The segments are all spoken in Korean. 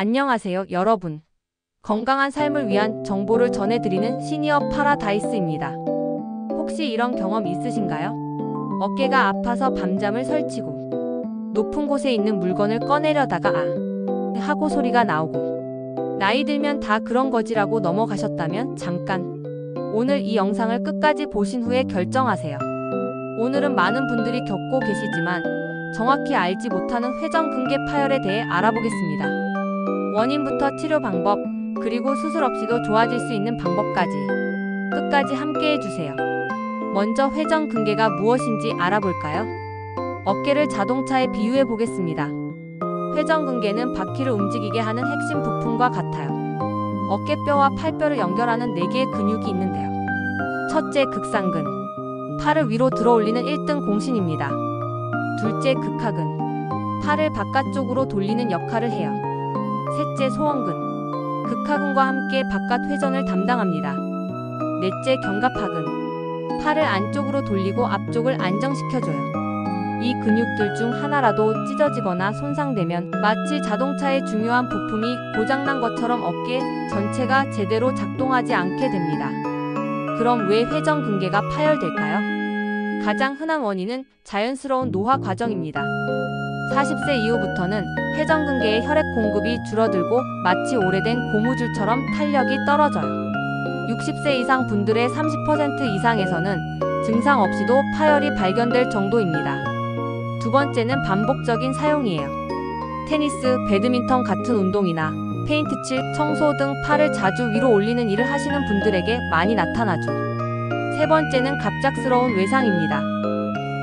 안녕하세요, 여러분. 건강한 삶을 위한 정보를 전해드리는 시니어 파라다이스입니다. 혹시 이런 경험 있으신가요? 어깨가 아파서 밤잠을 설치고 높은 곳에 있는 물건을 꺼내려다가 하고 소리가 나오고 나이 들면 다 그런 거지라고 넘어가셨다면 잠깐 오늘 이 영상을 끝까지 보신 후에 결정하세요. 오늘은 많은 분들이 겪고 계시지만 정확히 알지 못하는 회전근개 파열에 대해 알아보겠습니다. 원인부터 치료 방법, 그리고 수술 없이도 좋아질 수 있는 방법까지 끝까지 함께 해주세요. 먼저 회전근개가 무엇인지 알아볼까요? 어깨를 자동차에 비유해 보겠습니다. 회전근개는 바퀴를 움직이게 하는 핵심 부품과 같아요. 어깨뼈와 팔뼈를 연결하는 4개의 근육이 있는데요. 첫째, 극상근. 팔을 위로 들어올리는 1등 공신입니다. 둘째, 극하근. 팔을 바깥쪽으로 돌리는 역할을 해요. 셋째, 소원근. 극하근과 함께 바깥 회전을 담당합니다. 넷째, 견갑하근. 팔을 안쪽으로 돌리고 앞쪽을 안정시켜줘요. 이 근육들 중 하나라도 찢어지거나 손상되면 마치 자동차의 중요한 부품이 고장난 것처럼 어깨 전체가 제대로 작동하지 않게 됩니다. 그럼 왜 회전근개가 파열될까요? 가장 흔한 원인은 자연스러운 노화 과정입니다. 40세 이후부터는 회전근개의 혈액 공급이 줄어들고 마치 오래된 고무줄처럼 탄력이 떨어져요. 60세 이상 분들의 30% 이상에서는 증상 없이도 파열이 발견될 정도입니다. 두 번째는 반복적인 사용이에요. 테니스, 배드민턴 같은 운동이나 페인트칠, 청소 등 팔을 자주 위로 올리는 일을 하시는 분들에게 많이 나타나죠. 세 번째는 갑작스러운 외상입니다.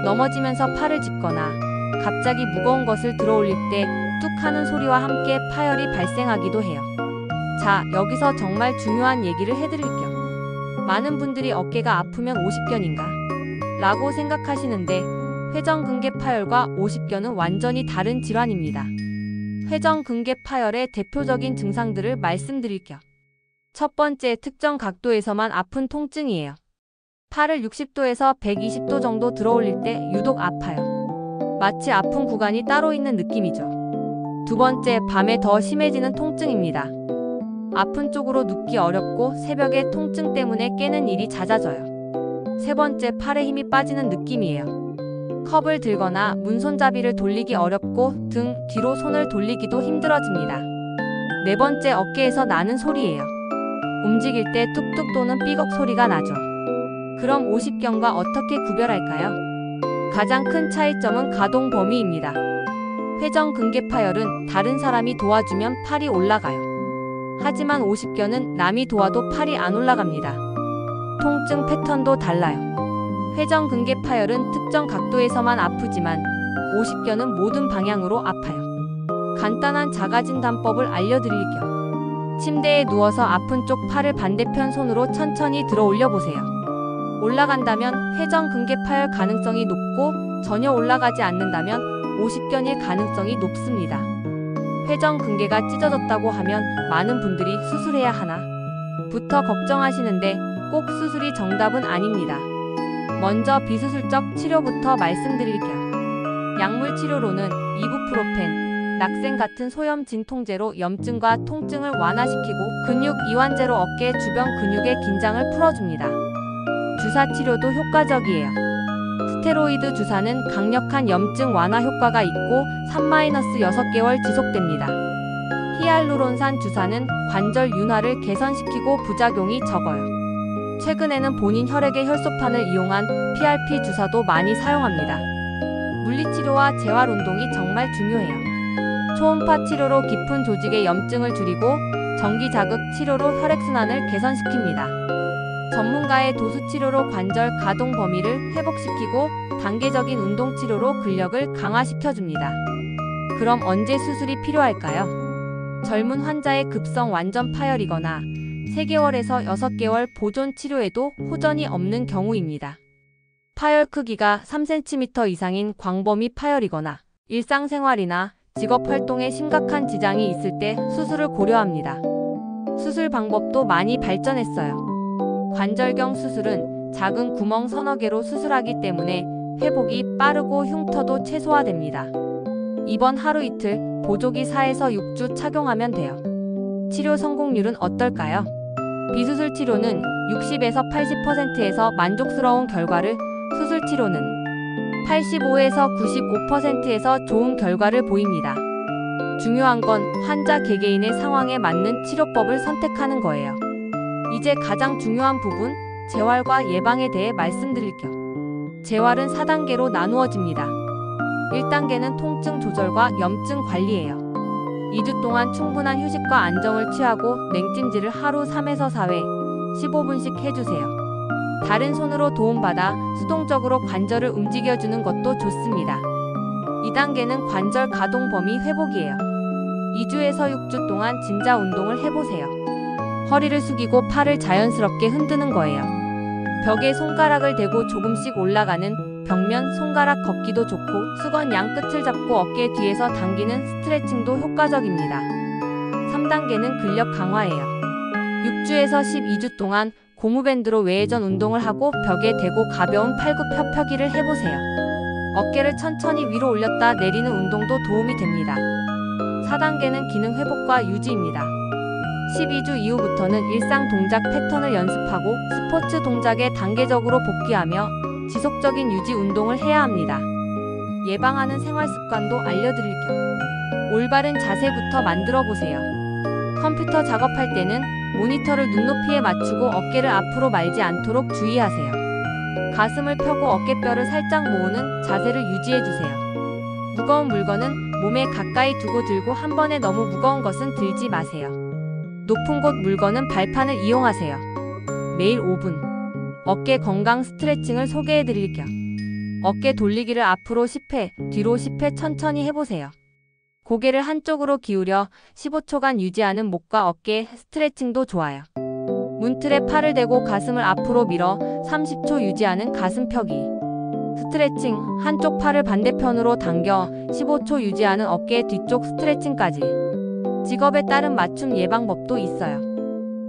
넘어지면서 팔을 짚거나 갑자기 무거운 것을 들어올릴 때 뚝 하는 소리와 함께 파열이 발생하기도 해요. 자, 여기서 정말 중요한 얘기를 해드릴게요. 많은 분들이 어깨가 아프면 오십견인가? 라고 생각하시는데 회전근개 파열과 오십견은 완전히 다른 질환입니다. 회전근개 파열의 대표적인 증상들을 말씀드릴게요. 첫 번째, 특정 각도에서만 아픈 통증이에요. 팔을 60도에서 120도 정도 들어올릴 때 유독 아파요. 마치 아픈 구간이 따로 있는 느낌이죠. 두 번째, 밤에 더 심해지는 통증입니다. 아픈 쪽으로 눕기 어렵고 새벽에 통증 때문에 깨는 일이 잦아져요. 세 번째, 팔에 힘이 빠지는 느낌이에요. 컵을 들거나 문손잡이를 돌리기 어렵고 등 뒤로 손을 돌리기도 힘들어집니다. 네 번째, 어깨에서 나는 소리예요. 움직일 때 툭툭 또는 삐걱 소리가 나죠. 그럼 오십견과 어떻게 구별할까요? 가장 큰 차이점은 가동 범위입니다. 회전근개 파열은 다른 사람이 도와주면 팔이 올라가요. 하지만 오십견은 남이 도와도 팔이 안 올라갑니다. 통증 패턴도 달라요. 회전근개 파열은 특정 각도에서만 아프지만 오십견은 모든 방향으로 아파요. 간단한 자가진단법을 알려드릴게요. 침대에 누워서 아픈 쪽 팔을 반대편 손으로 천천히 들어 올려보세요. 올라간다면 회전근개 파열 가능성이 높고 전혀 올라가지 않는다면 오십견일 가능성이 높습니다. 회전근개가 찢어졌다고 하면 많은 분들이 수술해야 하나? 부터 걱정하시는데 꼭 수술이 정답은 아닙니다. 먼저 비수술적 치료부터 말씀드릴게요. 약물 치료로는 이부프로펜, 낙생 같은 소염 진통제로 염증과 통증을 완화시키고 근육 이완제로 어깨 주변 근육의 긴장을 풀어줍니다. 주사 치료도 효과적이에요. 스테로이드 주사는 강력한 염증 완화 효과가 있고 3-6개월 지속됩니다. 히알루론산 주사는 관절 윤활을 개선시키고 부작용이 적어요. 최근에는 본인 혈액의 혈소판을 이용한 PRP 주사도 많이 사용합니다. 물리치료와 재활운동이 정말 중요해요. 초음파 치료로 깊은 조직의 염증을 줄이고 전기자극 치료로 혈액순환을 개선시킵니다. 전문가의 도수치료로 관절 가동 범위를 회복시키고 단계적인 운동치료로 근력을 강화시켜줍니다. 그럼 언제 수술이 필요할까요? 젊은 환자의 급성 완전 파열이거나 3개월에서 6개월 보존 치료에도 호전이 없는 경우입니다. 파열 크기가 3cm 이상인 광범위 파열이거나 일상생활이나 직업활동에 심각한 지장이 있을 때 수술을 고려합니다. 수술 방법도 많이 발전했어요. 관절경 수술은 작은 구멍 서너 개로 수술하기 때문에 회복이 빠르고 흉터도 최소화됩니다. 이번 하루 이틀 보조기 4에서 6주 착용하면 돼요. 치료 성공률은 어떨까요? 비수술 치료는 60에서 80%에서 만족스러운 결과를, 수술 치료는 85에서 95%에서 좋은 결과를 보입니다. 중요한 건 환자 개개인의 상황에 맞는 치료법을 선택하는 거예요. 이제 가장 중요한 부분, 재활과 예방에 대해 말씀드릴게요. 재활은 4단계로 나누어집니다. 1단계는 통증 조절과 염증 관리예요. 2주 동안 충분한 휴식과 안정을 취하고 냉찜질을 하루 3에서 4회, 15분씩 해주세요. 다른 손으로 도움받아 수동적으로 관절을 움직여주는 것도 좋습니다. 2단계는 관절 가동 범위 회복이에요. 2주에서 6주 동안 진자 운동을 해보세요. 허리를 숙이고 팔을 자연스럽게 흔드는 거예요. 벽에 손가락을 대고 조금씩 올라가는 벽면 손가락 걷기도 좋고, 수건 양 끝을 잡고 어깨 뒤에서 당기는 스트레칭도 효과적입니다. 3단계는 근력 강화예요. 6주에서 12주 동안 고무밴드로 외회전 운동을 하고 벽에 대고 가벼운 팔굽 펴펴기를 해보세요. 어깨를 천천히 위로 올렸다 내리는 운동도 도움이 됩니다. 4단계는 기능 회복과 유지입니다. 12주 이후부터는 일상 동작 패턴을 연습하고 스포츠 동작에 단계적으로 복귀하며 지속적인 유지 운동을 해야 합니다. 예방하는 생활 습관도 알려드릴게요. 올바른 자세부터 만들어 보세요. 컴퓨터 작업할 때는 모니터를 눈높이에 맞추고 어깨를 앞으로 말지 않도록 주의하세요. 가슴을 펴고 어깨뼈를 살짝 모으는 자세를 유지해주세요. 무거운 물건은 몸에 가까이 두고 들고 한 번에 너무 무거운 것은 들지 마세요. 높은 곳 물건은 발판을 이용하세요. 매일 5분. 어깨 건강 스트레칭을 소개해드릴게요. 어깨 돌리기를 앞으로 10회, 뒤로 10회 천천히 해보세요. 고개를 한쪽으로 기울여 15초간 유지하는 목과 어깨 스트레칭도 좋아요. 문틀에 팔을 대고 가슴을 앞으로 밀어 30초 유지하는 가슴 펴기. 스트레칭, 한쪽 팔을 반대편으로 당겨 15초 유지하는 어깨 뒤쪽 스트레칭까지. 직업에 따른 맞춤 예방법도 있어요.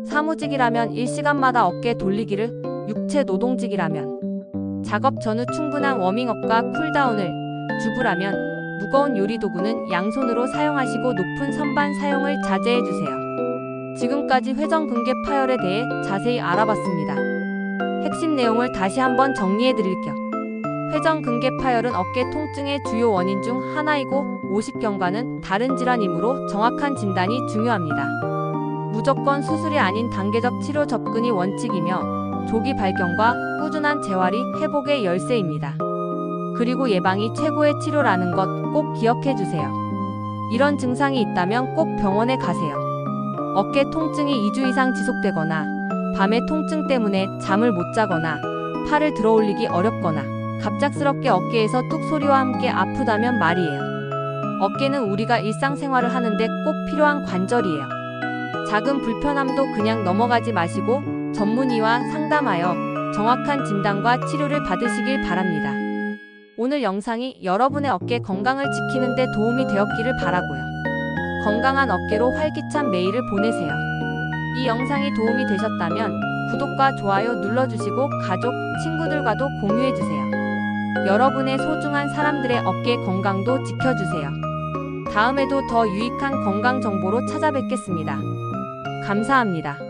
사무직이라면 1시간마다 어깨 돌리기를, 육체 노동직이라면 작업 전후 충분한 워밍업과 쿨다운을, 주부라면 무거운 요리도구는 양손으로 사용하시고 높은 선반 사용을 자제해주세요. 지금까지 회전근개 파열에 대해 자세히 알아봤습니다. 핵심 내용을 다시 한번 정리해드릴게요. 회전근개 파열은 어깨 통증의 주요 원인 중 하나이고 50경과는 다른 질환이므로 정확한 진단이 중요합니다. 무조건 수술이 아닌 단계적 치료 접근이 원칙이며 조기 발견과 꾸준한 재활이 회복의 열쇠입니다. 그리고 예방이 최고의 치료라는 것 꼭 기억해주세요. 이런 증상이 있다면 꼭 병원에 가세요. 어깨 통증이 2주 이상 지속되거나, 밤에 통증 때문에 잠을 못 자거나, 팔을 들어 올리기 어렵거나, 갑작스럽게 어깨에서 뚝 소리와 함께 아프다면 말이에요. 어깨는 우리가 일상생활을 하는데 꼭 필요한 관절이에요. 작은 불편함도 그냥 넘어가지 마시고 전문의와 상담하여 정확한 진단과 치료를 받으시길 바랍니다. 오늘 영상이 여러분의 어깨 건강을 지키는 데 도움이 되었기를 바라고요. 건강한 어깨로 활기찬 매일을 보내세요. 이 영상이 도움이 되셨다면 구독과 좋아요 눌러주시고 가족, 친구들과도 공유해주세요. 여러분의 소중한 사람들의 어깨 건강도 지켜주세요. 다음에도 더 유익한 건강 정보로 찾아뵙겠습니다. 감사합니다.